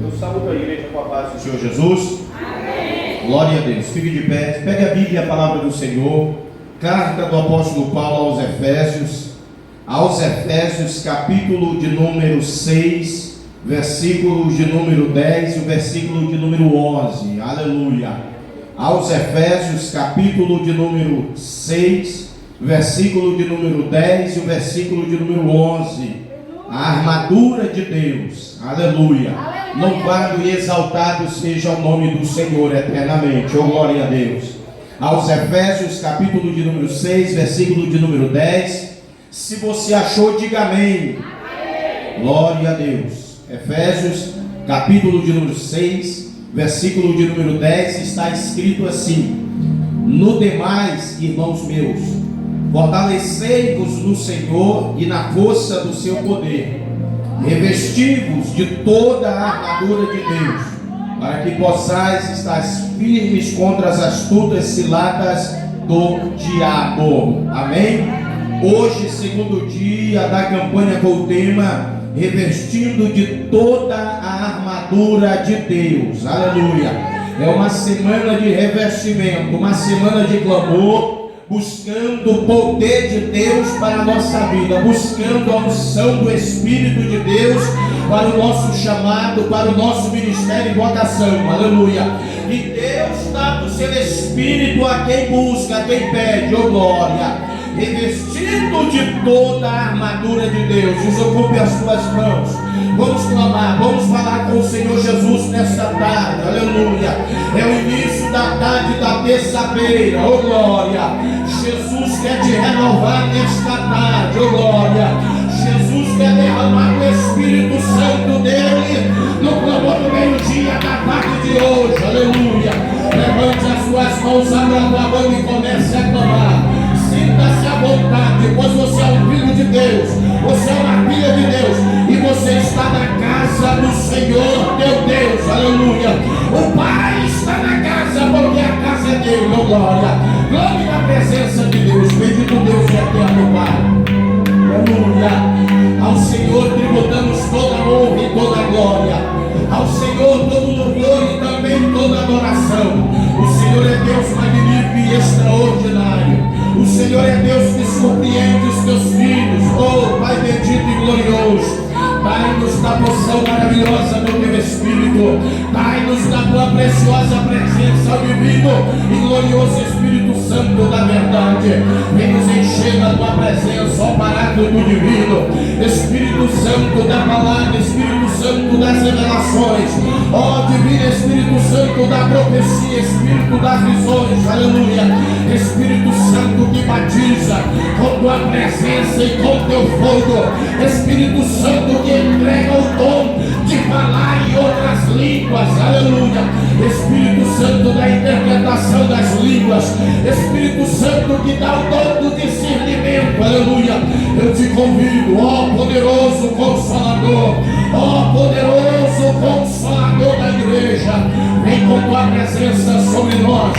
Eu saúdo a igreja com a paz do Senhor Jesus. Amém. Glória a Deus. Fique de pé. Pegue a Bíblia, a palavra do Senhor. Carta do apóstolo Paulo aos Efésios, capítulo de número 6, versículo de número 10 e o versículo de número 11. Aleluia. Aos Efésios, capítulo de número 6, versículo de número 10 e o versículo de número 11. A armadura de Deus. Aleluia. Louvado e exaltado seja o nome do Senhor eternamente. Oh, glória a Deus. Aos Efésios, capítulo de número 6, versículo de número 10. Se você achou, diga amém. Amém. Glória a Deus. Efésios, capítulo de número 6, versículo de número 10, está escrito assim: no demais, irmãos meus, fortalecei-vos no Senhor e na força do seu poder, revesti-vos de toda a armadura de Deus, para que possais estar firmes contra as astutas ciladas do diabo. Amém? Hoje, segundo dia da campanha com o tema revestindo de toda a armadura de Deus. Aleluia. É uma semana de revestimento, uma semana de clamor, buscando o poder de Deus para a nossa vida, buscando a unção do Espírito de Deus para o nosso chamado, para o nosso ministério e vocação. Aleluia. E Deus dá o seu Espírito a quem busca, a quem pede. Oh, glória. Revestido de toda a armadura de Deus. Desocupe as tuas mãos. Vamos clamar, vamos falar com o Senhor Jesus nesta tarde. Aleluia. É o início da tarde da terça-feira. Oh, glória. Jesus quer te renovar nesta tarde. Oh, glória. Jesus quer derramar o Espírito Santo dele no clamor do meio-dia da tarde de hoje. Aleluia. Levante as suas mãos, abra a tua mão e comece a clamar. Sinta-se à vontade, pois você é um filho de Deus, você é uma filha de Deus, e você está na casa do Senhor teu Deus. Aleluia. O Pai está na casa, porque a casa é dele. Oh, glória. Glória na presença de Deus. Bendito Deus eterno, Pai. Aleluia. Ao Senhor tributamos toda a honra e toda a glória. Ao Senhor todo louvor e também toda adoração. O Senhor é Deus magnífico e extraordinário. O Senhor é Deus que surpreende os teus filhos. Oh, Pai bendito e glorioso, dai-nos da poção maravilhosa do teu Espírito, dai-nos da tua preciosa presença, o divino e glorioso Espírito Santo da verdade. Vem nos encher da tua presença, ó Paráclito divino, Espírito Santo da palavra, Espírito Santo das revelações, ó divino Espírito Santo da profecia, Espírito das visões. Aleluia. Espírito Santo que batiza com tua presença e com teu fogo, Espírito Santo que entrega o dom de falar em outras línguas. Aleluia. Espírito Santo da interpretação das línguas, Espírito Santo que dá o dom do discernimento. Aleluia. Eu te convido, ó poderoso Consolador, ó poderoso Consolador da igreja, vem com tua presença sobre nós.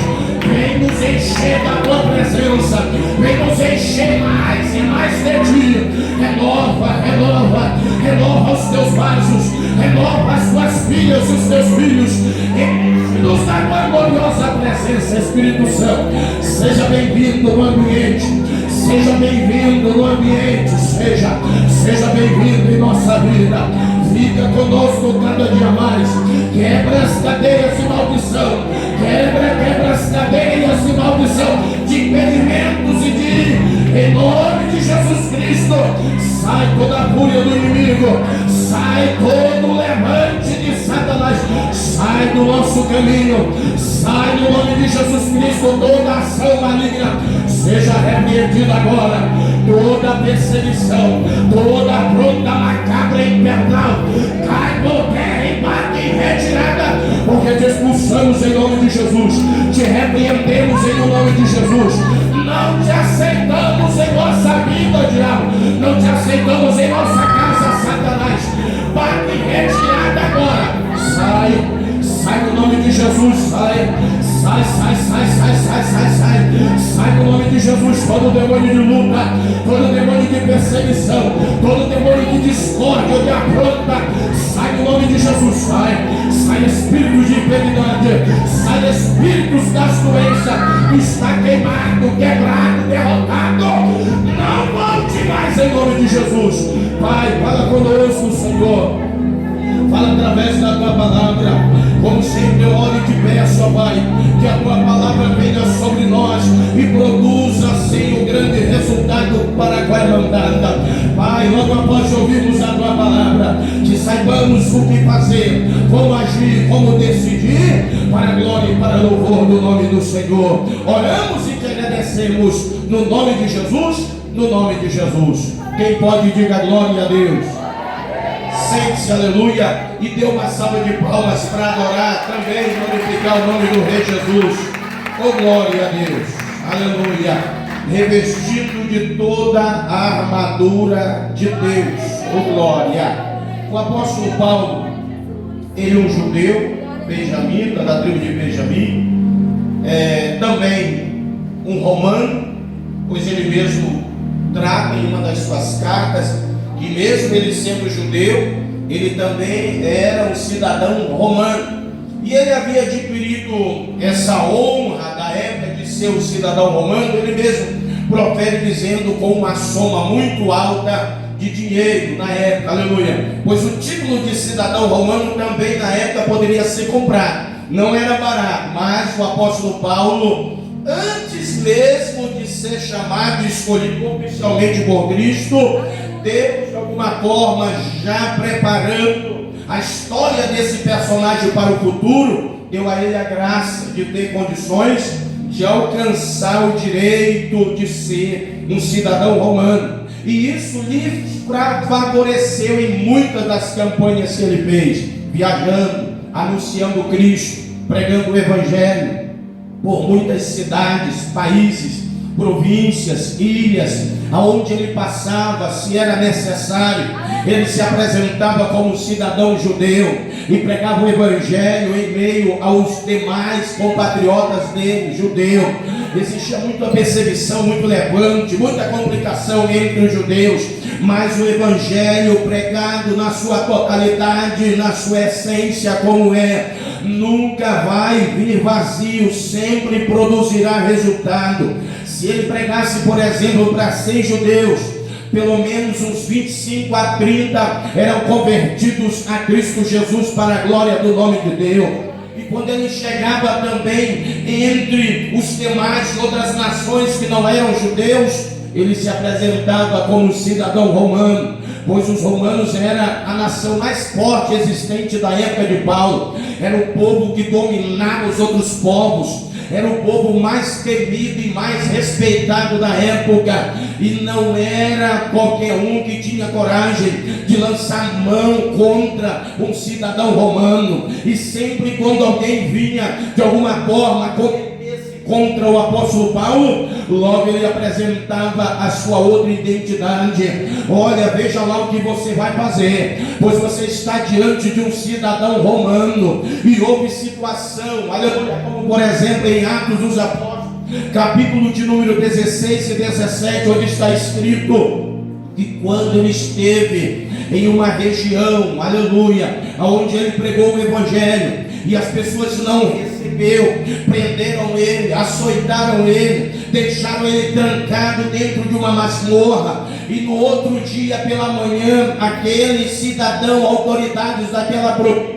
Vem nos encher da tua presença, vem nos encher mais e mais de ti. Renova, renova, renova os teus vasos, renova as tuas filhas e os teus filhos. Enche-nos da tua gloriosa presença, Espírito Santo. Seja bem-vindo no ambiente, seja bem-vindo no ambiente, seja bem-vindo em nossa vida. Fica conosco cada dia mais. Quebra as cadeias de maldição, quebra as cadeias de maldição, de impedimentos e em nome de Jesus Cristo, sai toda a fúria do inimigo, sai todo o levante de Satanás, sai do nosso caminho, sai no nome de Jesus Cristo. Toda ação maligna seja repreendida agora, toda perseguição, toda afronta macabra e infernal cai por terra e bate em retirada, porque te expulsamos em nome de Jesus, te repreendemos em nome de Jesus. Não te aceitamos em nossa vida, diabo, não te aceitamos em nossa casa, Satanás. Bate em retirada agora, sai no nome de Jesus, sai no nome de Jesus. Todo demônio de luta, todo demônio de perseguição, todo demônio de discórdia, de afronta, sai no nome de Jesus, sai das doenças está queimado, quebrado, derrotado. Não volte mais em nome de Jesus. Pai, fala conosco, Senhor. Fala através da tua palavra. Como sempre eu oro e te peço, ó Pai, que a tua palavra venha sobre nós e produza assim o grande resultado para a qual é mandada. Pai, logo após ouvirmos a tua palavra, que saibamos o que fazer, como agir, como decidir, para a glória e para o louvor do nome do Senhor. Oramos e te agradecemos no nome de Jesus, no nome de Jesus. Quem pode diga glória a Deus. Sente-se, aleluia, e dê uma salva de palmas para adorar também, glorificar o nome do Rei Jesus. Oh, glória a Deus, aleluia, revestido de toda a armadura de Deus. Oh, glória. O apóstolo Paulo, ele é um judeu, benjamita, da tribo de Benjamim, também um romano, pois ele mesmo trata em uma das suas cartas que mesmo ele sendo judeu, ele também era um cidadão romano. E ele havia adquirido essa honra da época de ser um cidadão romano. Ele mesmo profere dizendo com uma soma muito alta de dinheiro na época, aleluia. Pois o título de cidadão romano também na época poderia ser comprado. Não era barato, mas o apóstolo Paulo, antes mesmo de ser chamado e escolhido oficialmente por Cristo, Deus de alguma forma já preparando a história desse personagem para o futuro, deu a ele a graça de ter condições de alcançar o direito de ser um cidadão romano. E isso lhe favoreceu em muitas das campanhas que ele fez, viajando, anunciando Cristo, pregando o Evangelho por muitas cidades, países, províncias, ilhas, aonde ele passava, se era necessário, ele se apresentava como cidadão judeu e pregava o Evangelho em meio aos demais compatriotas dele, judeu. Existia muita perseguição, muito levante, muita complicação entre os judeus, mas o Evangelho pregado na sua totalidade, na sua essência como é, nunca vai vir vazio, sempre produzirá resultado. Se ele pregasse, por exemplo, para 100 judeus, pelo menos uns 25 a 30 eram convertidos a Cristo Jesus para a glória do nome de Deus. E quando ele chegava também entre os demais outras nações que não eram judeus, ele se apresentava como cidadão romano, pois os romanos eram a nação mais forte existente da época de Paulo. Era o povo que dominava os outros povos, era o povo mais temido e mais respeitado da época, e não era qualquer um que tinha coragem de lançar mão contra um cidadão romano. E sempre quando alguém vinha de alguma forma contra o apóstolo Paulo, logo ele apresentava a sua outra identidade. Olha, veja lá o que você vai fazer, pois você está diante de um cidadão romano. E houve situação, aleluia, como por exemplo em Atos dos Apóstolos, capítulo de número 16 e 17, onde está escrito que quando ele esteve em uma região, aleluia, onde ele pregou o Evangelho, e as pessoas não recebeu, prenderam ele, açoitaram ele, deixaram ele trancado dentro de uma masmorra. E no outro dia pela manhã, aquele cidadão, autoridades daquela província,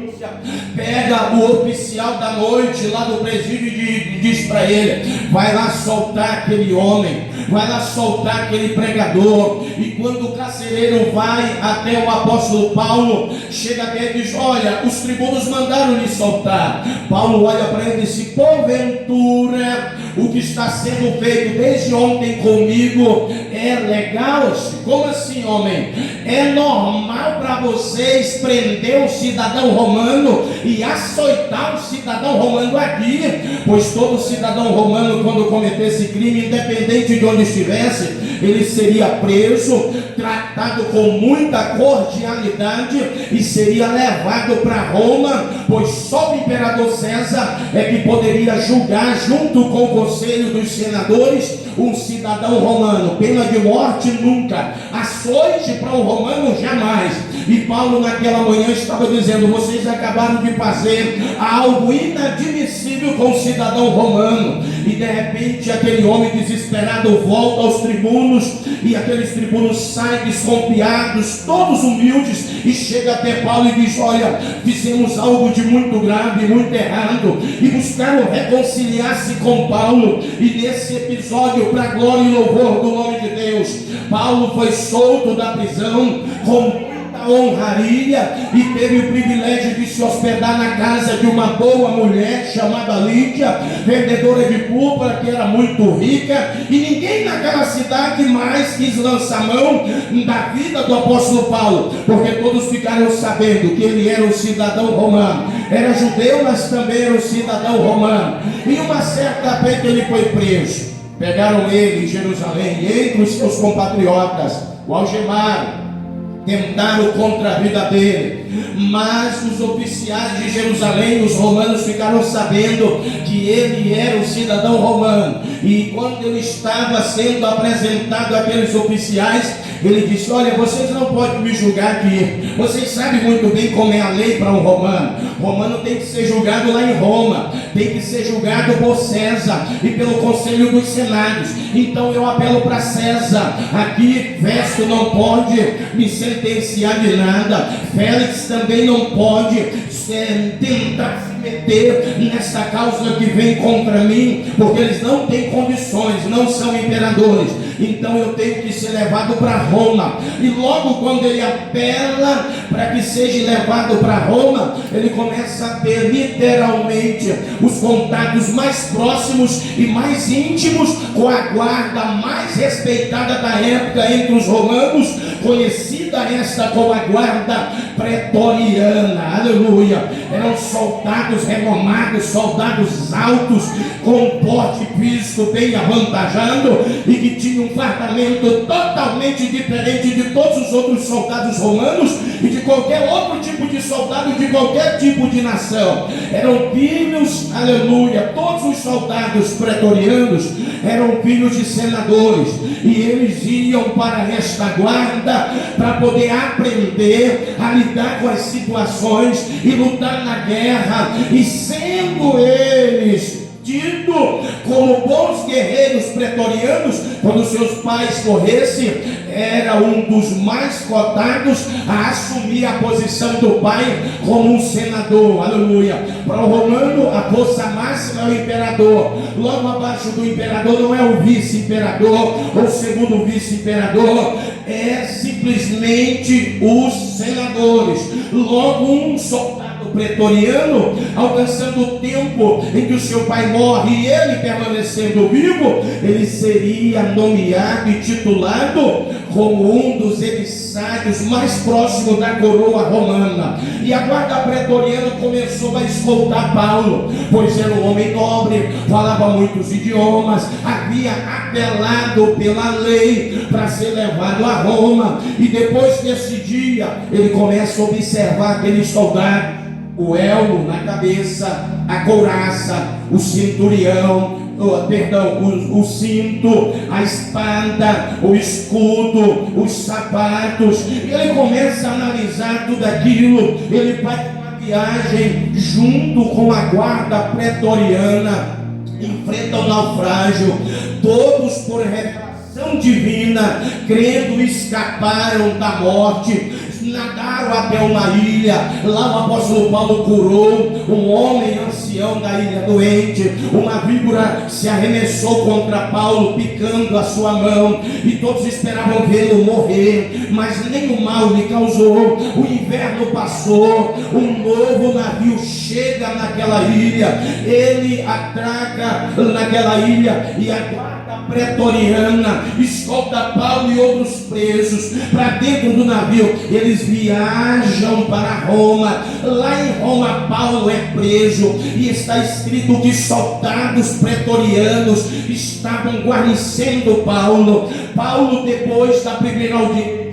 pega o oficial da noite lá do presídio e diz para ele: vai lá soltar aquele homem, vai lá soltar aquele pregador. E quando o carcereiro vai até o apóstolo Paulo, chega até ele e diz: olha, os tribunos mandaram lhe soltar. Paulo olha para ele e diz: porventura o que está sendo feito desde ontem comigo é legal? Como assim, homem? É normal para vocês prender um cidadão romano e açoitar um cidadão romano aqui? Pois todo cidadão romano, quando cometesse crime, independente de onde estivesse, ele seria preso, tratado com muita cordialidade e seria levado para Roma, pois só o imperador César é que poderia julgar, junto com o conselho dos senadores, um cidadão romano. Pena de morte nunca, açoite para um romano jamais. E Paulo naquela manhã estava dizendo: vocês acabaram de fazer algo inadmissível com o cidadão romano. E de repente aquele homem desesperado volta aos tribunos, e aqueles tribunos saem desconfiados, todos humildes, e chega até Paulo e diz: olha, fizemos algo de muito grave, muito errado. E buscaram reconciliar-se com Paulo. E nesse episódio, para a glória e louvor do nome de Deus, Paulo foi solto da prisão com muita honraria e teve o privilégio de se hospedar na casa de uma boa mulher chamada Lídia, vendedora de púrpura, que era muito rica, e ninguém naquela cidade mais quis lançar mão da vida do apóstolo Paulo, porque todos ficaram sabendo que ele era um cidadão romano, era judeu, mas também era um cidadão romano. E uma certa feita ele foi preso. Pegaram ele em Jerusalém, entre os seus compatriotas, o algemaram, tentaram contra a vida dele. Mas os oficiais de Jerusalém, os romanos, ficaram sabendo que ele era um cidadão romano. E quando ele estava sendo apresentado àqueles oficiais, ele disse: olha, vocês não podem me julgar aqui. Vocês sabem muito bem como é a lei para um romano. Romano tem que ser julgado lá em Roma, tem que ser julgado por César e pelo conselho dos senados. Então eu apelo para César. Aqui Festo não pode me sentenciar de nada. Félix também não pode tentar se meter nessa causa que vem contra mim, porque eles não têm condições, não são imperadores. Então eu tenho que ser levado para Roma. E logo quando ele apela para que seja levado para Roma, ele começa a ter literalmente os contatos mais próximos e mais íntimos com a guarda mais respeitada da época entre os romanos, conhecida esta como a guarda pretoriana. Aleluia! Eram soldados renomados, soldados altos, com porte físico bem avantajado, e que tinham um fardamento totalmente diferente de todos os outros soldados romanos e de qualquer outro tipo de soldado de qualquer tipo de nação. Eram filhos, aleluia, todos os soldados pretorianos eram filhos de senadores, e eles iam para esta guarda para poder aprender a lidar com as situações e lutar na guerra. E sendo eles tidos como bons guerreiros pretorianos, quando seus pais morressem, era um dos mais cotados a assumir a posição do pai como um senador. Aleluia! Para o romano, a força máxima é o imperador. Logo abaixo do imperador não é o vice-imperador ou o segundo vice-imperador, é simplesmente os senadores. Logo, um soldado pretoriano, alcançando o tempo em que o seu pai morre e ele permanecendo vivo, ele seria nomeado e titulado como um dos emissários mais próximos da coroa romana. E a guarda pretoriana começou a escoltar Paulo, pois era um homem nobre, falava muitos idiomas, havia apelado pela lei para ser levado a Roma. E depois desse dia, ele começa a observar aquele soldado: o elmo na cabeça, a couraça, o cinturão, o cinto, a espada, o escudo, os sapatos. E ele começa a analisar tudo aquilo. Ele faz uma viagem junto com a guarda pretoriana, enfrenta o naufrágio. Todos, por revelação divina, crendo, escaparam da morte, nadaram até uma ilha. Lá o apóstolo Paulo curou um homem ancião da ilha doente. Uma víbora se arremessou contra Paulo, picando a sua mão, e todos esperavam vê-lo morrer, mas nenhum mal lhe causou. O inverno passou, um novo navio chega naquela ilha, ele atraca naquela ilha, e a guarda pretoriana escolta Paulo e outros presos para dentro do navio. Eles viajam para Roma. Lá em Roma, Paulo é preso, e está escrito que soldados pretorianos estavam guarnecendo Paulo. Paulo, depois da primeira audiência,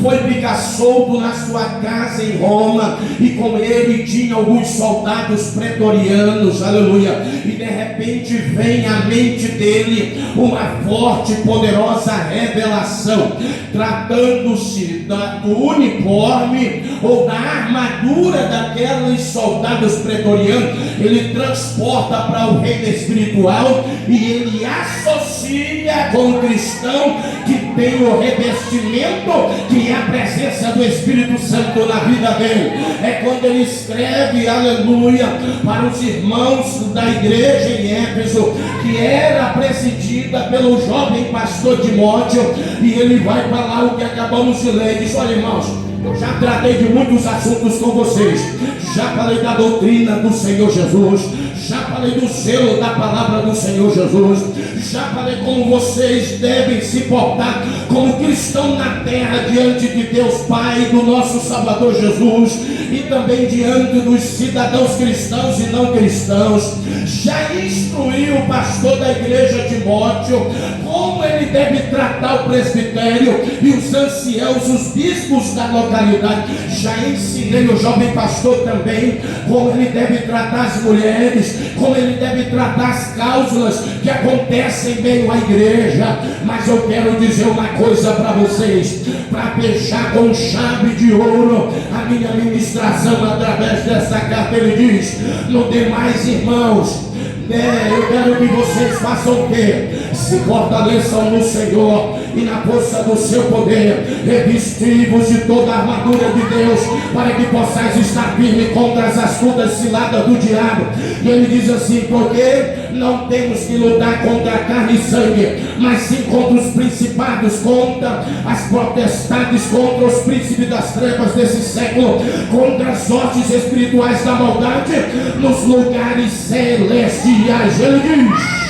foi ficar solto na sua casa em Roma, e com ele tinha alguns soldados pretorianos, aleluia, e de repente vem à mente dele uma forte e poderosa revelação, tratando-se do uniforme ou da armadura daqueles soldados pretorianos. Ele transporta para o reino espiritual e ele associa com o cristão que tem o revestimento, que é a presença do Espírito Santo na vida dele. É quando ele escreve, aleluia, para os irmãos da igreja em Éfeso, que era presidida pelo jovem pastor Timóteo, e ele vai falar o que acabamos de ler. Diz: olha, irmãos, eu já tratei de muitos assuntos com vocês, já falei da doutrina do Senhor Jesus, já falei do selo da palavra do Senhor Jesus, já falei como vocês devem se portar como cristão na terra diante de Deus Pai, do nosso Salvador Jesus, e também diante dos cidadãos cristãos e não cristãos. Já instruiu o pastor da igreja Timóteo como ele deve tratar o presbitério e os anciãos, os bispos da localidade. Já ensinei o jovem pastor também como ele deve tratar as mulheres, como ele deve tratar as cláusulas que acontecem em meio à igreja. Mas eu quero dizer uma coisa para vocês, para fechar com chave de ouro a minha ministração através dessa carta. Ele diz: no demais, irmãos, eu quero que vocês façam o quê? Se fortaleçam no Senhor e na força do seu poder, revestivos de toda a armadura de Deus, para que possais estar firme contra as astutas ciladas do diabo. E ele diz assim: porque não temos que lutar contra a carne e sangue, mas sim contra os principados, contra as potestades, contra os príncipes das trevas desse século, contra as hostes espirituais da maldade nos lugares celestiais. Ele diz: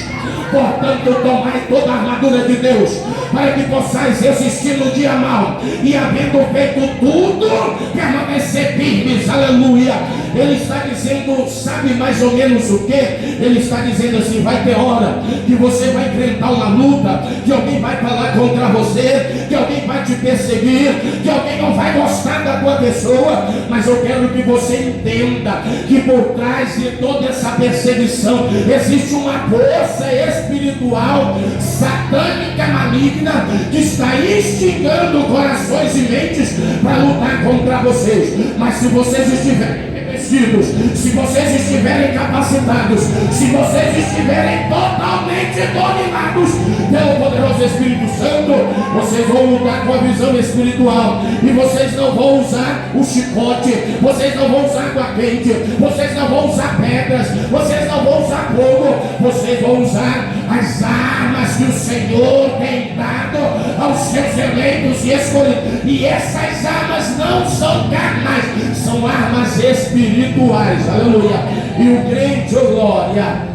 portanto, tomai toda a armadura de Deus, para que possais resistir no dia mau, e havendo feito tudo, permanecer firmes. Aleluia. Ele está dizendo, sabe mais ou menos o que? Ele está dizendo assim: vai ter hora que você vai enfrentar uma luta, que alguém vai falar contra você, que alguém vai te perseguir, que alguém não vai gostar da tua pessoa, mas eu quero que você entenda que por trás de toda essa perseguição existe uma força espiritual, satânica, maligna, que está instigando corações e mentes para lutar contra vocês. Mas se vocês estiverem revestidos, se vocês estiverem capacitados, se vocês estiverem totalmente dominados pelo poderoso Espírito Santo, vocês vão lutar com a visão espiritual, e vocês não vão usar o chicote, vocês não vão usar água quente, vocês não vão usar pedras, vocês não vão usar fogo, vocês vão usar as armas que o Senhor tem dado aos seus eleitos e escolhidos. E essas armas não são carnais, são armas espirituais. Aleluia. E o crente, oh glória,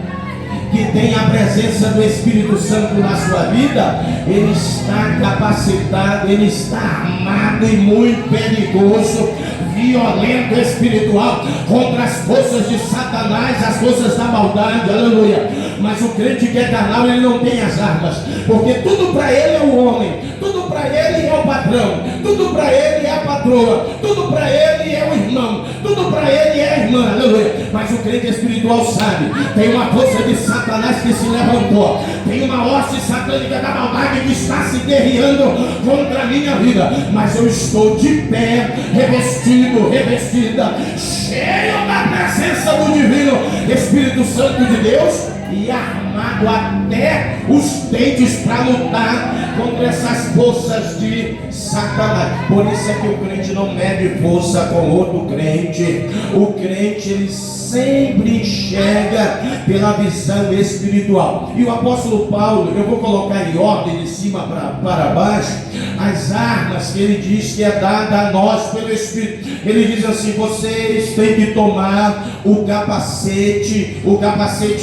que tem a presença do Espírito Santo na sua vida, ele está capacitado, ele está armado e muito perigoso, violento espiritual, contra as forças de Satanás, as forças da maldade. Aleluia. Mas o crente que é carnal, ele não tem as armas, porque tudo para ele é o homem, tudo para ele é o patrão, tudo para ele é a patroa, tudo para ele é o irmão, tudo para ele é a irmã. Aleluia. Mas o crente espiritual sabe, tem uma força de Satanás que se levantou, tem uma hoste satânica da maldade que está se guerreando contra a minha vida, mas eu estou de pé, revestido, revestida, cheio da presença do divino Espírito Santo de Deus, e armado até os dentes para lutar contra essas forças de Satanás. Por isso é que o crente não mede força com outro crente. O crente, ele sempre enxerga pela visão espiritual. E o apóstolo Paulo, eu vou colocar em ordem de cima para baixo as armas que ele diz que é dada a nós pelo Espírito. Ele diz assim: vocês têm que tomar o capacete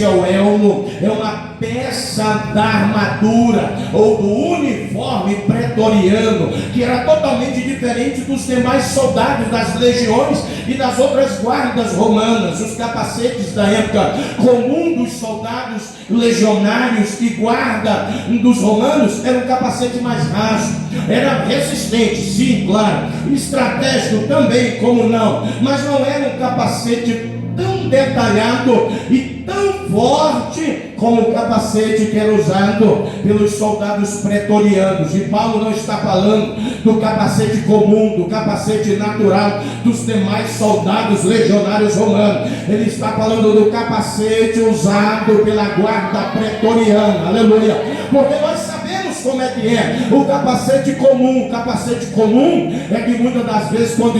é o elmo, Paulo é uma peça da armadura ou do uniforme pretoriano, que era totalmente diferente dos demais soldados das legiões e das outras guardas romanas. Os capacetes da época comum dos soldados legionários e guarda dos romanos era um capacete mais raso, era resistente, sim, claro, estratégico também, como não, mas não era um capacete tão detalhado e tão forte como o capacete que era usado pelos soldados pretorianos. E Paulo não está falando do capacete comum, do capacete natural dos demais soldados legionários romanos. Ele está falando do capacete usado pela guarda pretoriana, aleluia, porque nós sabemos como é que é o capacete comum. O capacete comum é que muitas das vezes quando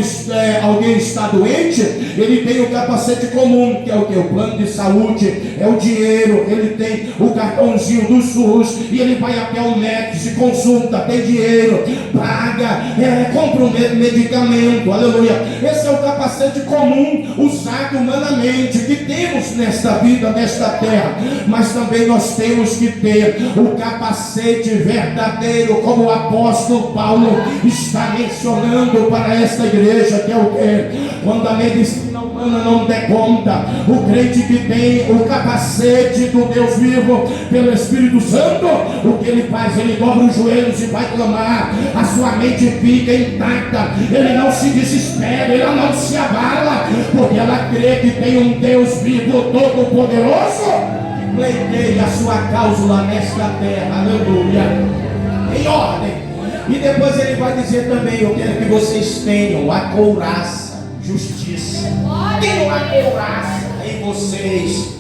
alguém está doente, ele tem o capacete comum, que é o que? O plano de saúde, é o dinheiro, ele tem o cartãozinho do SUS e ele vai até o médico, se consulta, tem dinheiro, paga, compra um medicamento, aleluia. Esse é o capacete comum usado humanamente que temos nesta vida, nesta terra, mas também nós temos que ter o capacete verdadeiro, como o apóstolo Paulo está mencionando para esta igreja, que é o que? Quando a medicina humana não der conta, o crente que tem o capacete do Deus vivo pelo Espírito Santo, o que ele faz? Ele dobra os joelhos e vai clamar. A sua mente fica intacta, ele não se desespera, ele não se abala, porque ela crê que tem um Deus vivo todo poderoso que pleiteia a sua causa nesta terra, aleluia, em ordem. E depois ele vai dizer também: eu quero que vocês tenham a couraça, justiça. Tenham a couraça em vocês.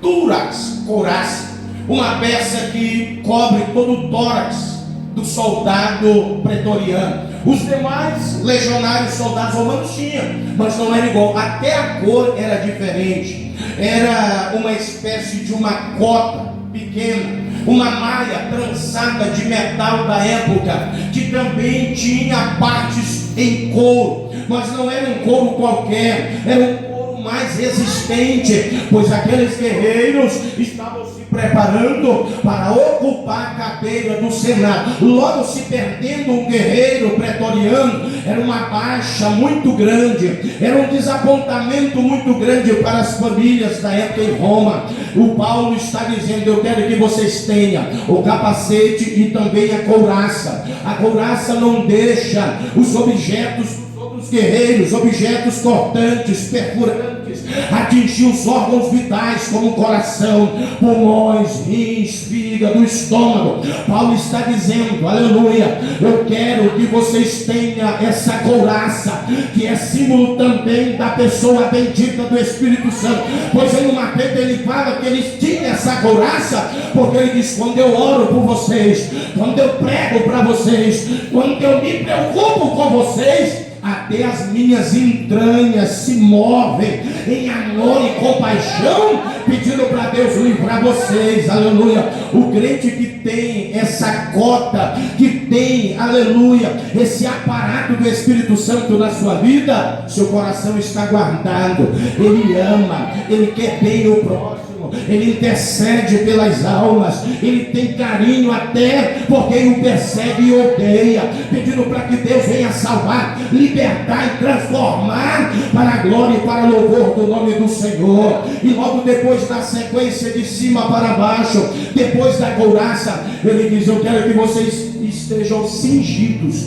Túrax, couraça, uma peça que cobre todo o tórax do soldado pretoriano. Os demais legionários soldados romanos tinham, mas não era igual, até a cor era diferente. Era uma espécie de uma cota pequena, uma malha trançada de metal da época, que também tinha partes em couro, mas não era um couro qualquer, era um couro mais resistente, pois aqueles guerreiros estavam se preparando para ocupar a cadeira do Senado. Logo se perdendo um guerreiro pretoriano, era uma baixa muito grande, era um desapontamento muito grande para as famílias da época em Roma. O Paulo está dizendo: eu quero que vocês tenham o capacete e também a couraça. A couraça não deixa os objetos dos guerreiros, objetos cortantes, perfurantes, atingir os órgãos vitais como coração, pulmões, rins, fígado, estômago. Paulo está dizendo, aleluia, eu quero que vocês tenham essa couraça, que é símbolo também da pessoa bendita do Espírito Santo, pois em uma vez ele fala que eles tinham essa couraça, porque ele diz: quando eu oro por vocês, quando eu prego para vocês, quando eu me preocupo com vocês, até as minhas entranhas se movem em amor e compaixão, pedindo para Deus livrar vocês, aleluia. O crente que tem essa cota, que tem, aleluia, esse aparato do Espírito Santo na sua vida, seu coração está guardado, ele ama, ele quer bem o próximo, ele intercede pelas almas, ele tem carinho até por quem o persegue e odeia, pedindo para que Deus venha salvar, libertar e transformar para a glória e para o louvor do nome do Senhor. E logo depois, na sequência de cima para baixo, depois da couraça, ele diz: eu quero que vocês estejam cingidos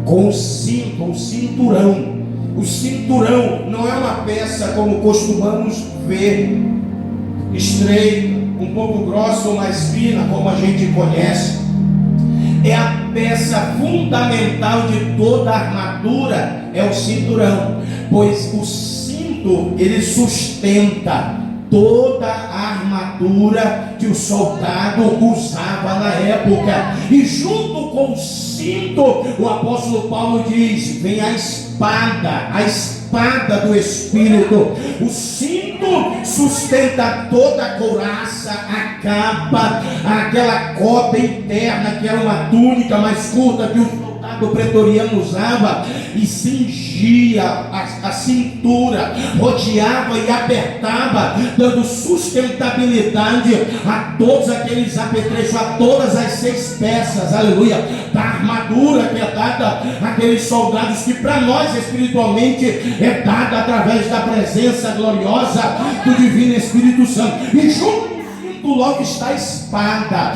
com o cinto, o cinturão. O cinturão não é uma peça como costumamos ver, estreita, um pouco grossa ou mais fina, como a gente conhece. É a peça fundamental de toda a armadura, é o cinturão, pois o cinto ele sustenta toda a armadura que o soldado usava na época. E junto com o cinto, o apóstolo Paulo diz: vem a espada do Espírito. O cinto sustenta toda a couraça, a capa, aquela cota interna que era uma túnica mais curta que o soldado pretoriano usava, e cingia a cintura, rodeava e apertava, dando sustentabilidade a todos aqueles apetrechos, a todas as 6 peças, aleluia, da armadura que é dada àqueles soldados, que para nós espiritualmente é dada através da presença gloriosa do Divino Espírito Santo. E junto logo está a espada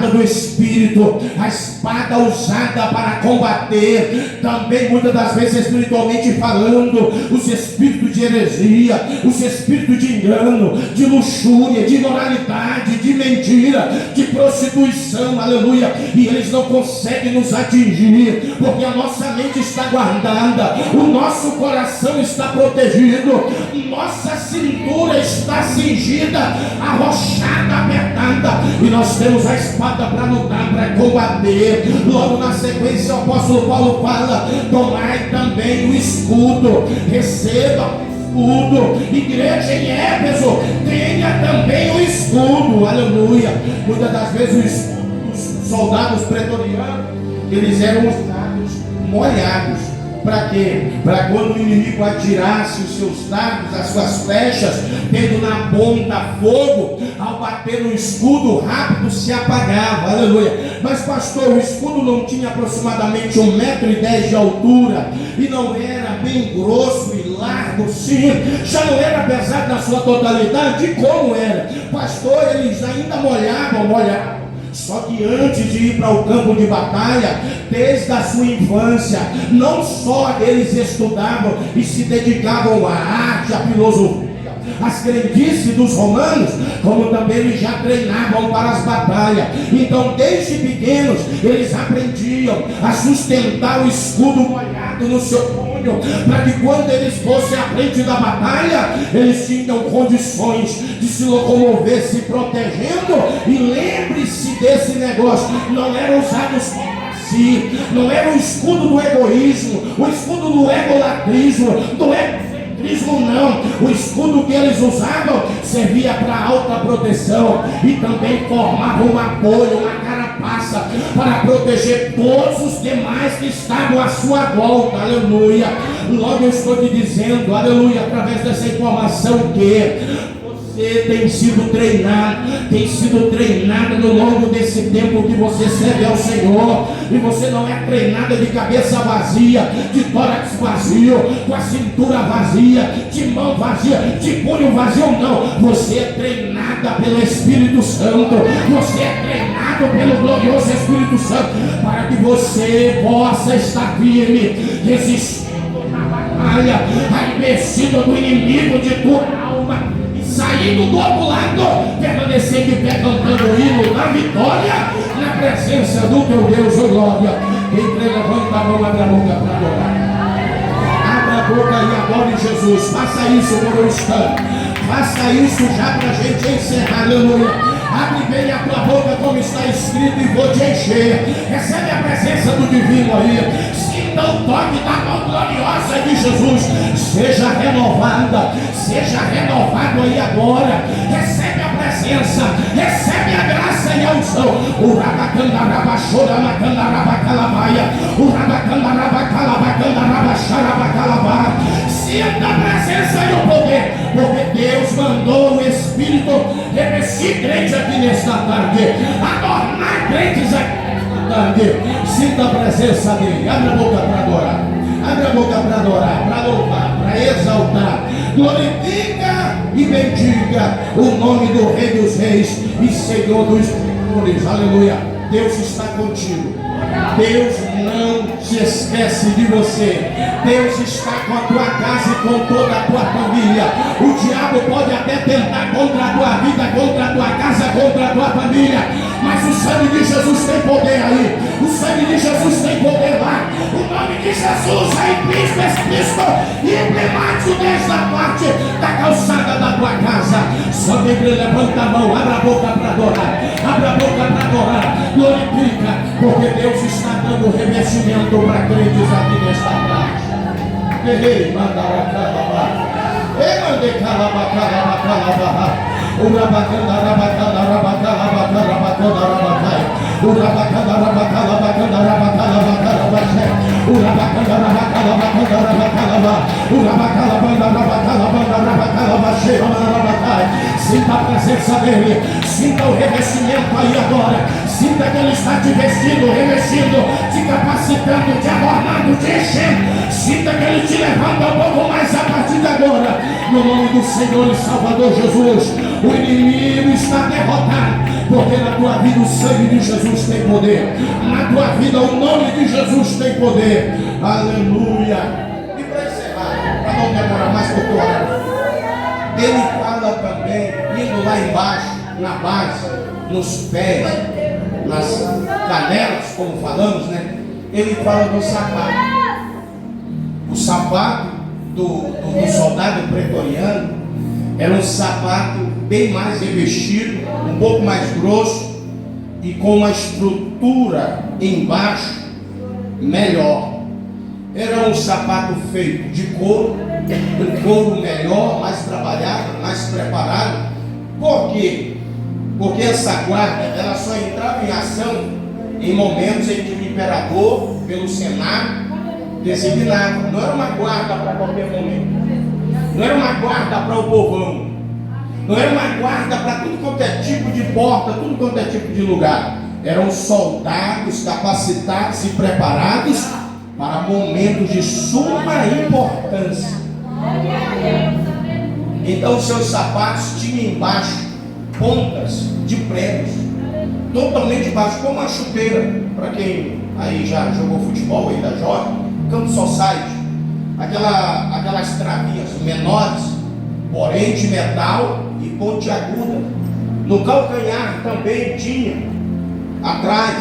do Espírito, a espada usada para combater também muitas das vezes espiritualmente falando, os espíritos de heresia, os espíritos de engano, de luxúria, de imoralidade, de mentira, de prostituição, aleluia, e eles não conseguem nos atingir, porque a nossa mente está guardada, o nosso coração está protegido, nossa cintura está cingida, arrochada, apertada, e nós temos a espada para lutar, para combater. Logo na sequência o apóstolo Paulo fala: tomai também o escudo, receba o escudo. Igreja em Éfeso, tenha também o escudo, aleluia. Muitas das vezes o escudo dos soldados pretorianos, eles eram usados molhados. Para quê? Para quando o inimigo atirasse os seus dardos, as suas flechas, tendo na ponta fogo, ao bater no escudo, rápido se apagava, aleluia. Mas pastor, o escudo não tinha aproximadamente 1,10 m de altura, e não era bem grosso e largo, sim, já não era pesado na sua totalidade. Como era? Pastor, eles ainda molhavam. Só que antes de ir para o campo de batalha, desde a sua infância, não só eles estudavam e se dedicavam à arte, à filosofia, às crendices dos romanos, como também eles já treinavam para as batalhas. Então desde pequenos eles aprendiam a sustentar o escudo molhado no seu punho, para que quando eles fossem à frente da batalha, eles tinham condições de se locomover, se protegendo. E lembre-se desse negócio, não eram usados si, não era o escudo do egoísmo, o escudo do egolatrismo, do egocentrismo, não. O escudo que eles usavam servia para alta proteção e também formava um apoio, uma carapaça para proteger todos os demais que estavam à sua volta, aleluia. Logo eu estou te dizendo, aleluia, através dessa informação, que você tem sido treinado no longo desse tempo que você serve ao Senhor, e você não é treinada de cabeça vazia, de tórax vazio, com a cintura vazia, de mão vazia, de punho vazio, não. Você é treinada pelo Espírito Santo, você é treinado pelo glorioso Espírito Santo, para que você possa estar firme, resistindo na batalha, a investida do inimigo de tua alma, saindo do outro lado, permanecer de pé cantando o hino da vitória, na presença do teu Deus, oh glória. Quem crê, levanta a mão, abre a boca para adorar. Abra a boca e adore Jesus. Faça isso por um instante. Faça isso já para a gente encerrar, aleluia. Abre bem a tua boca como está escrito, e vou te encher. Recebe a presença do divino aí. Sinta o toque da mão gloriosa de Jesus. Seja renovada, seja renovado aí agora. Recebe a presença, recebe a graça e a unção. O rabacandarabachora, macandarabacalamaya, o rabacandarabacalabacandarabaxarabacalabá. Sinta a presença e o poder, porque Deus mandou o Espírito revestir crente aqui nesta tarde, adornar crentes aqui nesta tarde. Sinta a presença dele. Abre a boca para adorar, abre a boca para adorar, para louvar, para exaltar. Glorifica e bendiga o nome do Rei dos Reis e Senhor dos Senhores, aleluia. Deus está contigo. Deus não se esquece de você. Deus está com a tua casa e com toda a tua família. O diabo pode até tentar contra a tua vida, contra a tua casa, contra a tua família, mas o sangue de Jesus tem poder aí. O sangue de Jesus tem poder lá. O nome de Jesus é explícito e emblemático desde a parte da calçada da tua casa. Só que ele levanta a mão, abre a boca para adorar, abre a boca para adorar, glorifica, porque Deus está dando revestimento para crentes aqui nesta tarde. Ei, manda a calabá. Ei, manda calabá. Sinta a presença dele, sinta o revestimento aí agora. Sinta que ele está te vestindo, revestindo, te capacitando, te adornando, te enchendo. Sinta que ele te levanta um pouco mais a partir de agora. No nome do Senhor e Salvador Jesus, o inimigo está derrotado. Porque na tua vida o sangue de Jesus tem poder. Na tua vida o nome de Jesus tem poder. Aleluia. E para encerrar, para não demorar mais por tua hora, ele fala também, indo lá embaixo, na base, nos pés, nas canelas, como falamos, né? Ele fala do sapato. O sapato do soldado pretoriano era um sapato bem mais revestido, um pouco mais grosso e com uma estrutura embaixo melhor. Era um sapato feito de couro, um couro melhor, mais trabalhado, mais preparado. Por quê? Porque essa guarda ela só entrava em ação em momentos em que o imperador, pelo Senado, designava. Não era uma guarda para qualquer momento. Não era uma guarda para o povão. Não era uma guarda para tudo quanto é tipo de porta, tudo quanto é tipo de lugar. Eram soldados capacitados e preparados para momentos de suma importância. Então seus sapatos tinham embaixo pontas de pregos, totalmente baixo, como uma chuteira. Para quem aí já jogou futebol, ainda joga, campo society, aquelas travinhas menores, porém de metal e pontiaguda. No calcanhar também tinha atrás,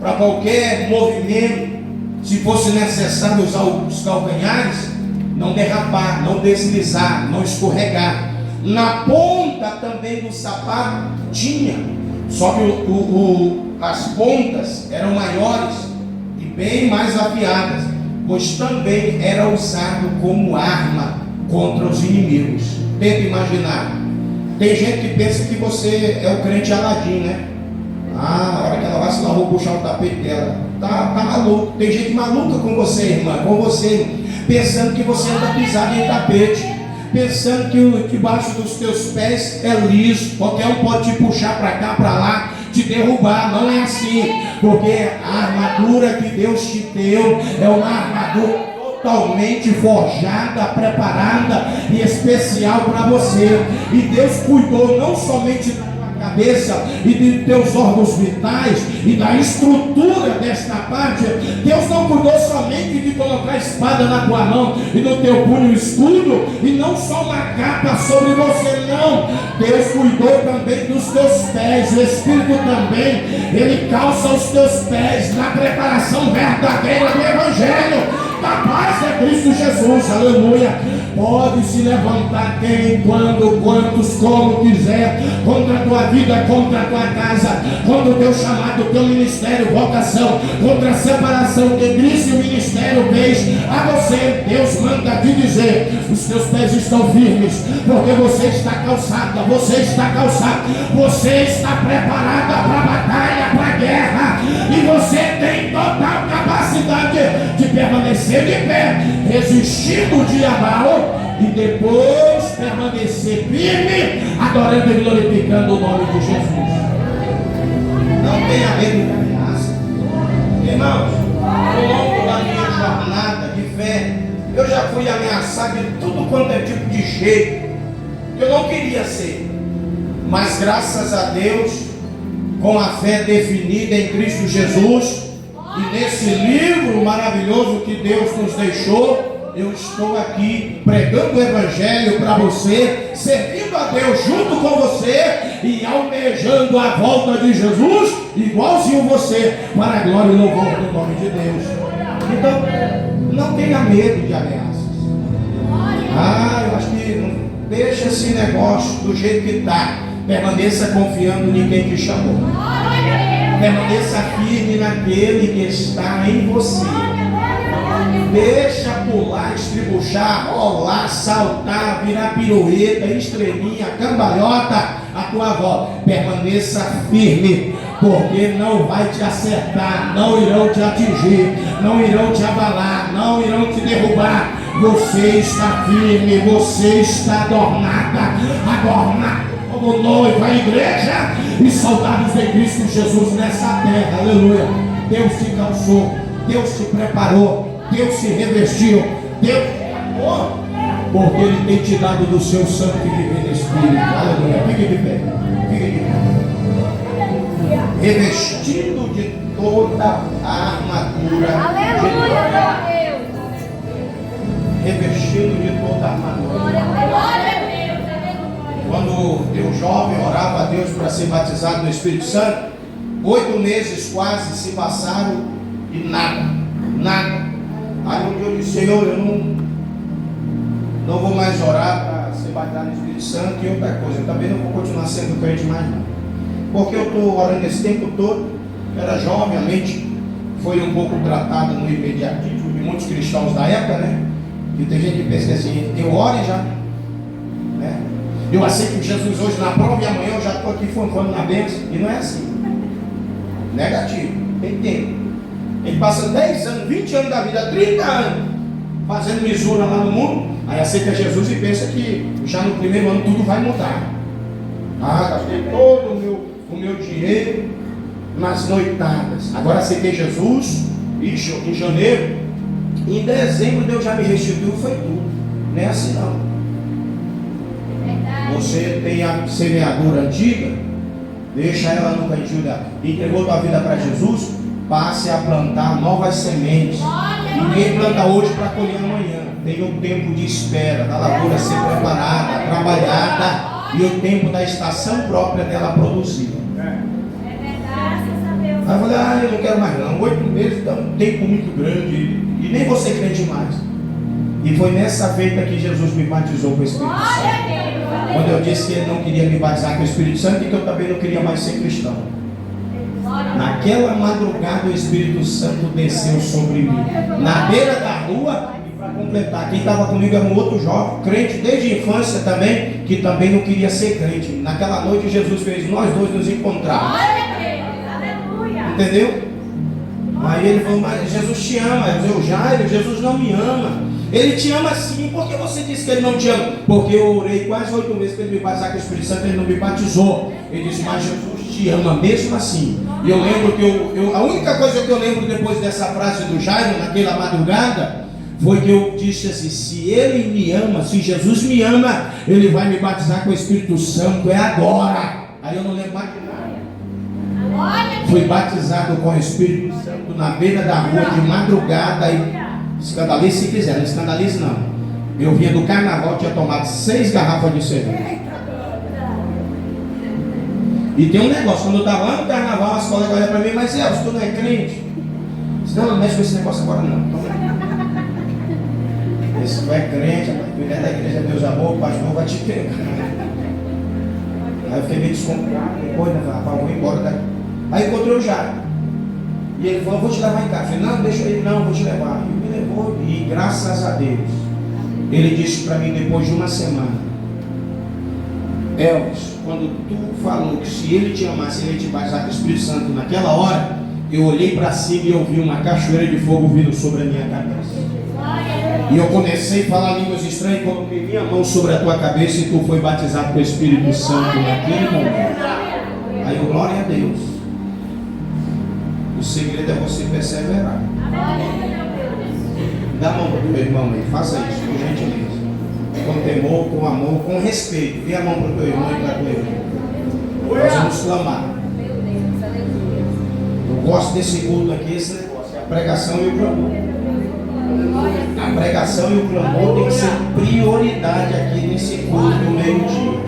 para qualquer movimento, se fosse necessário usar os calcanhares, não derrapar, não deslizar, não escorregar. Na ponta também do sapato tinha, só que as pontas eram maiores e bem mais afiadas, pois também era usado como arma contra os inimigos. Tenta imaginar. Tem gente que pensa que você é o crente Aladim, né? A hora que ela vai se lavar, vou puxar o tapete dela. Tá maluco. Tem gente maluca com você, irmã, com você, pensando que você anda pisado em tapete, pensando que debaixo dos teus pés é liso, qualquer um pode te puxar para cá, para lá, te derrubar. Não é assim, porque a armadura que Deus te deu é uma armadura totalmente forjada, preparada e especial para você. E Deus cuidou não somente da tua cabeça e de teus órgãos vitais e da estrutura desta parte. Deus não cuidou somente de colocar a espada na tua mão e no teu punho o escudo e não só uma capa sobre você, não. Deus cuidou também dos teus pés. O Espírito também, ele calça os teus pés na preparação verdadeira do Evangelho da paz de Cristo Jesus. Aleluia. Pode se levantar quem, quando, quantos, como quiser, contra a tua vida, contra a tua casa, contra o teu chamado, teu ministério, vocação, contra a separação que Cristo e o ministério fez a você. Deus manda te dizer: os teus pés estão firmes, porque você está calçada, você está calçado, você está preparada para a batalha, para a guerra, e você tem total capacidade de permanecer de pé, resistindo o dia mau, e depois permanecer firme, adorando e glorificando o nome de Jesus. Não tenha medo de ameaça, irmãos. Ao longo da minha jornada de fé, eu já fui ameaçado de tudo quanto é tipo de jeito que eu não queria ser, mas graças a Deus, com a fé definida em Cristo Jesus, e nesse livro maravilhoso que Deus nos deixou, eu estou aqui pregando o Evangelho para você, servindo a Deus junto com você e almejando a volta de Jesus, igualzinho você, para a glória e louvor do nome de Deus. Então, não tenha medo de ameaças. Eu acho que não, deixa esse negócio do jeito que está. Permaneça confiando em quem te chamou. Permaneça firme naquele que está em você. Deixa pular, estribuchar, rolar, saltar, virar pirueta, estrelinha, cambalhota a tua volta. Permaneça firme, porque não vai te acertar, não irão te atingir, não irão te abalar, não irão te derrubar. Você está firme, você está adornada como noiva, a igreja e soldados de Cristo Jesus nessa terra. Aleluia. Deus te calçou, Deus te preparou, Deus te revestiu, Deus te amou, porque Ele tem te dado do seu santo que vive no Espírito. Aleluia. Fique de pé, fique de pé. Revestido de toda a armadura. Aleluia. Revestido de toda a armadura. Quando eu jovem orava a Deus para ser batizado no Espírito Santo, 8 meses quase se passaram e nada. Aí um dia eu disse: Senhor, eu não vou mais orar para ser batizado no Espírito Santo. E outra coisa, eu também não vou continuar sendo crente mais não, porque eu estou orando esse tempo todo. Era jovem, a mente foi um pouco tratada no imediatismo de muitos cristãos da época, né? E tem gente que pensa assim: eu oro e já, né? Eu aceito Jesus hoje na prova e amanhã eu já estou aqui fonfando na bênção. E não é assim. Negativo. Tem tempo. Ele passa 10 anos, 20 anos da vida, 30 anos fazendo misura lá no mundo. Aí aceita Jesus e pensa que já no primeiro ano tudo vai mudar. Gastei todo o meu dinheiro nas noitadas. Agora aceitei Jesus. Ixi, em janeiro. Em dezembro Deus já me restituiu, foi tudo. Não é assim não. Você tem a semeadura antiga, deixa ela no cantinho dela. Entregou tua vida para Jesus, passe a plantar novas sementes. Ninguém planta hoje para colher amanhã. Tem um tempo de espera da lavoura ser preparada, trabalhada, e o tempo da estação própria dela produzir. Aí eu falei: eu não quero mais não. 8 meses dá um tempo muito grande e nem vou ser crente mais. E foi nessa feita que Jesus me batizou com o Espírito Santo. Quando eu disse que Ele não queria me batizar com o Espírito Santo e que eu também não queria mais ser cristão. Naquela madrugada o Espírito Santo desceu sobre mim. Na beira da rua, para completar, quem estava comigo era um outro jovem, crente desde a infância também, que também não queria ser crente. Naquela noite Jesus fez nós dois nos encontrarmos. Entendeu? Aí ele falou: mas Jesus te ama. Eu disse: Jairo, Jesus não me ama. Ele te ama sim. Por que você disse que Ele não te ama? Porque eu orei quase 8 meses para Ele me batizar com o Espírito Santo, Ele não me batizou. Ele disse: mas Jesus te ama mesmo assim. E eu lembro que a única coisa que eu lembro depois dessa frase do Jairo, naquela madrugada, foi que eu disse assim: se Ele me ama, se Jesus me ama, Ele vai me batizar com o Espírito Santo, é agora. Aí eu não lembro mais de nada. Fui batizado com o Espírito Santo na beira da rua de madrugada. E escandalize se quiser, não escandalize não. Eu vinha do carnaval, tinha tomado 6 garrafas de cerveja. E tem um negócio, quando eu estava lá no carnaval, as colegas olham para mim: mas Elcio, tu não é crente? Eu disse: não mexe com esse negócio agora não. Se tu é crente, cuidar da igreja, Deus amor, o pastor vai te pegar. Aí eu fiquei meio desconfiado. Depois, né, rapaz, vou embora daqui. Aí encontrei o Jairo. E ele falou: vou te levar em casa. Eu falei: não, deixa ele, não, vou te levar. E me levou, e graças a Deus, ele disse para mim depois de uma semana: Elvis, quando tu falou que se ele te amasse, ele ia te batizar com o Espírito Santo naquela hora, eu olhei para cima e eu vi uma cachoeira de fogo vindo sobre a minha cabeça. E eu comecei a falar línguas estranhas e coloquei minha mão sobre a tua cabeça e tu foi batizado com o Espírito Santo naquele momento. Aí eu: glória a Deus. O segredo é você perseverar. Dá a mão para o teu irmão aí, faça isso, por gentileza. Com temor, com amor, com respeito. Dê a mão para o teu irmão e para a tua irmã. Nós vamos clamar. Eu gosto desse culto aqui, esse negócio, é a pregação e o clamor. A pregação e o clamor tem que ser prioridade aqui nesse culto do meio-dia.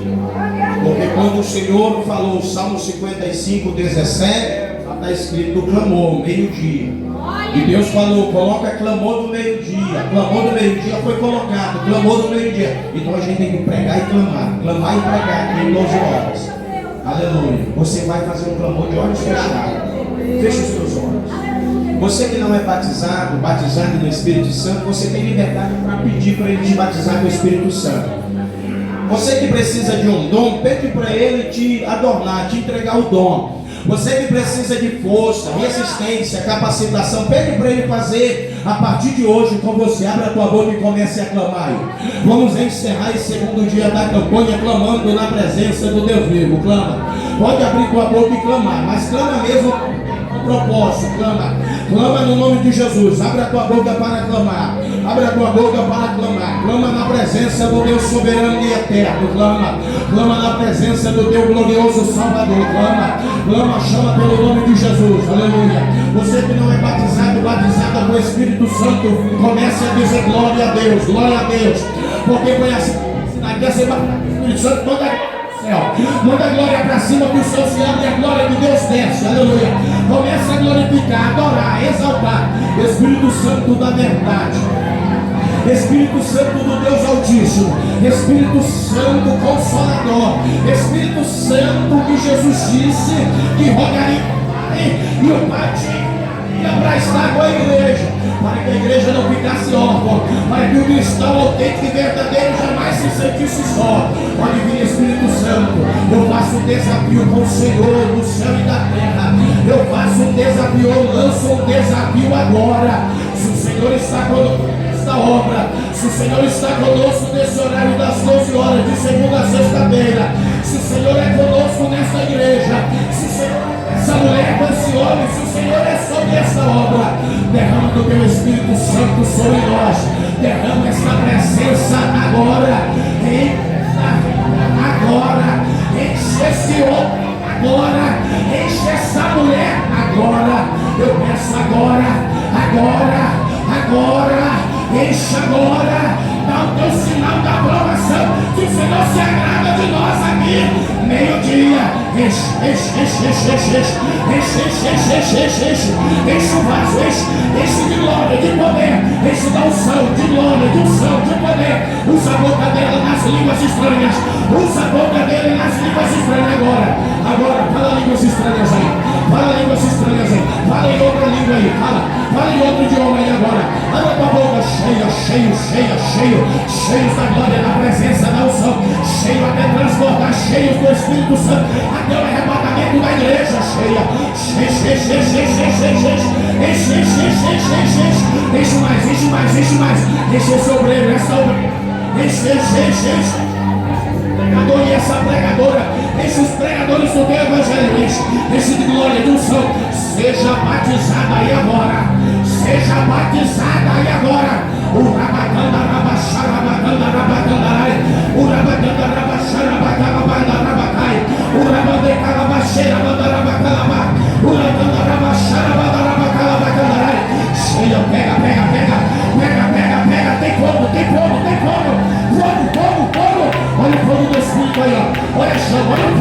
Porque quando o Senhor falou o Salmo 55, 17, está escrito do clamor, meio-dia. E Deus falou: coloca clamor do meio-dia. Clamor do meio-dia foi colocado, clamor do meio-dia. Então a gente tem que pregar e clamar e pregar aqui em 12 horas. Aleluia. Você vai fazer um clamor de olhos fechados. Feche os seus olhos. Você que não é batizado no Espírito Santo, você tem liberdade para pedir para Ele te batizar com o Espírito Santo. Você que precisa de um dom, pede para Ele te adornar, te entregar o dom. Você que precisa de força, resistência, capacitação, pede para Ele fazer a partir de hoje com você. Abra a tua boca e comece a clamar. Vamos encerrar esse segundo dia da campanha clamando na presença do Deus vivo. Clama. Pode abrir tua boca e clamar, mas clama mesmo com propósito. Clama no nome de Jesus. Abra a tua boca para clamar. Abra a tua boca para clamar. Clama na presença do Deus soberano e eterno. Clama na presença do Deus glorioso Salvador. Clama, chama pelo nome de Jesus. Aleluia. Você que não é batizada com o Espírito Santo, comece a dizer glória a Deus, glória a Deus. Porque foi assim, quer ser batizado com o Espírito Santo, manda a glória para cima, que o céu se abre e a glória de Deus desce. Aleluia. Começa a glorificar, adorar, exaltar. Espírito Santo da verdade, Espírito Santo do Deus Altíssimo, Espírito Santo Consolador, Espírito Santo que Jesus disse que rogaria e o Pai tinha para estar com a igreja, para que a igreja não ficasse órfã, para que o cristão autêntico e verdadeiro jamais se sentisse só. Pode vir, Espírito Santo. Eu faço um desafio com o Senhor do céu e da terra. Eu faço um desafio, eu lanço um desafio agora. Se o Senhor está conosco nesta obra, se o Senhor está conosco nesse horário das 12 horas, de segunda a sexta-feira, se o Senhor é conosco nesta igreja, se o Senhor essa mulher, esse homem, se o Senhor é sobre essa obra, derrama do teu Espírito Santo sobre nós, derrama essa presença agora, enche esse homem agora, enche essa mulher agora, eu peço agora, enche agora, dá o teu sinal da aprovação, que o Senhor se agrada de nós aqui. Meio-dia, enche o vaso, enche de glória, de poder, enche da unção, de glória, de unção, de poder. Usa a boca dela nas línguas estranhas, usa a boca dele nas línguas estranhas agora, fala línguas estranhas aí, fala em outra língua aí, fala em outro idioma aí agora, abra tua boca, cheios da glória, da presença, da unção, cheio até transbordar, cheios do Espírito Santo, até o arrebatamento da igreja, enche mais, enche esse obreiro, essa obreira, enche, pregador e essa pregadora, enche os pregadores do teu evangelho, enche de glória, de unção, seja batizada aí agora, o rabacanda, rabaxarabacanda, rabacandarai, o rabacanda, rabaxarabacanda, rabacai, o rabandeca, rabaxeira, bandarabacalabá, o rabacanda, rabaxarabacanda, rabacalabacandarai. Cheia, pega, tem fogo, olha o fogo do Espírito aí, ó, olha a chama, olha o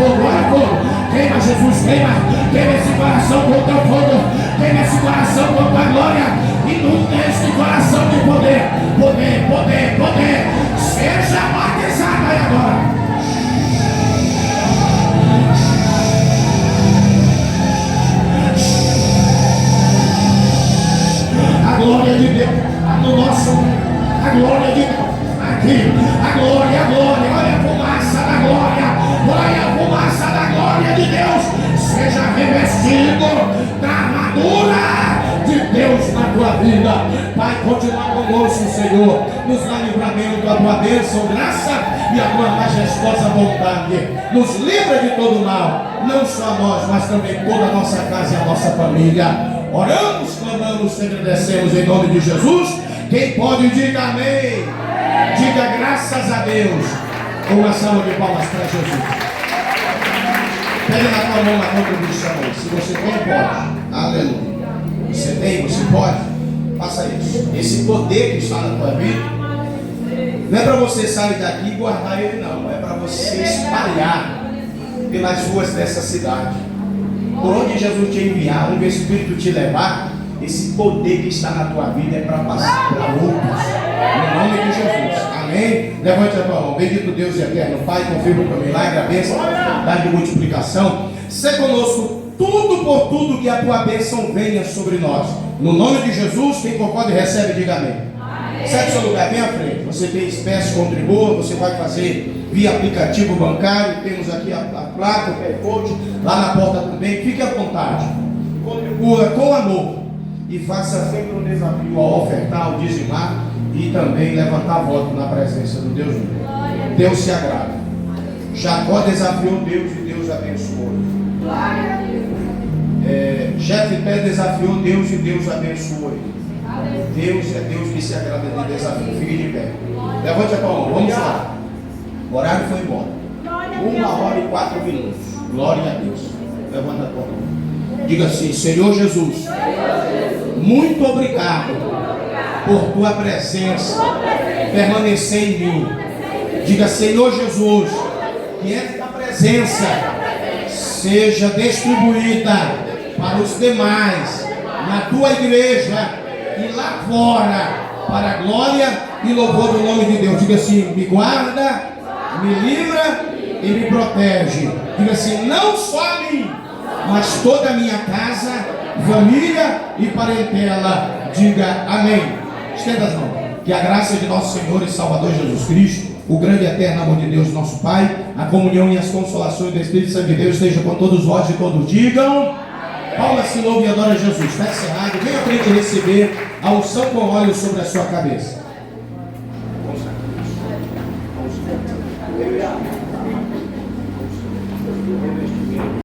fogo, queima Jesus, queima esse coração com o teu fogo, queima esse coração com a tua glória, inunda este coração de poder, seja batizado aí agora. A glória de Deus no nosso, a glória de Deus aqui, a glória, olha a fumaça da glória de Deus, seja revestido da armadura de Deus na tua vida. Pai, continua conosco, Senhor, nos dá livramento da tua bênção, graça e a tua majestosa vontade, nos livra de todo mal, não só nós, mas também toda a nossa casa e a nossa família. Oramos, clamamos, te agradecemos em nome de Jesus. Quem pode, diga amém. Diga graças a Deus. Uma salva de palmas para Jesus. Pega na tua mão na contribuição aí. Se você tem, pode. Aleluia. Você tem, você pode. Faça isso. Esse poder que está na tua vida não é para você sair daqui e guardar ele, não. É para você espalhar pelas ruas dessa cidade. Por onde Jesus te enviar, onde o Espírito te levar, esse poder que está na tua vida é para passar para outros. No nome de Jesus. Amém? Levante a tua mão. Bendito Deus e eterno Pai, confirma o teu milagre, a bênção, dá de multiplicação. Sê conosco tudo por tudo, que a tua bênção venha sobre nós. No nome de Jesus, quem concorda e recebe, diga amém. Sai do seu lugar, bem à frente. Você tem espécie, contribua. Você vai fazer via aplicativo bancário. Temos aqui a placa, o QR Code, lá na porta também. Fique à vontade. Contribua com amor. E faça sempre um desafio ao ofertar, ao dizimar e também levantar voto na presença do Deus vivo. Deus se agrada. Jacó desafiou Deus e Deus abençoou. Jefté desafiou Deus e Deus abençoou ele. Deus é Deus que se agrada de desafio. Fique de pé. Levante a mão, vamos lá. O horário foi embora. 1h04. Glória a Deus. Levanta a tua mão. Diga assim: Senhor Jesus, muito obrigado por tua presença permanecer em mim. Diga: Senhor Jesus, que esta presença seja distribuída para os demais, na tua igreja e lá fora, para a glória e louvor do nome de Deus. Diga assim: me guarda, me livra e me protege. Diga assim: não só a mim, mas toda a minha casa, família e parentela. Diga amém. Estenda as mãos. Que a graça de nosso Senhor e Salvador Jesus Cristo, o grande e eterno amor de Deus, nosso Pai, a comunhão e as consolações do Espírito Santo de Deus esteja com todos vós e todos digam. Palmas, se louve e adora Jesus. Está encerrado. Venha à frente receber a unção com óleo sobre a sua cabeça.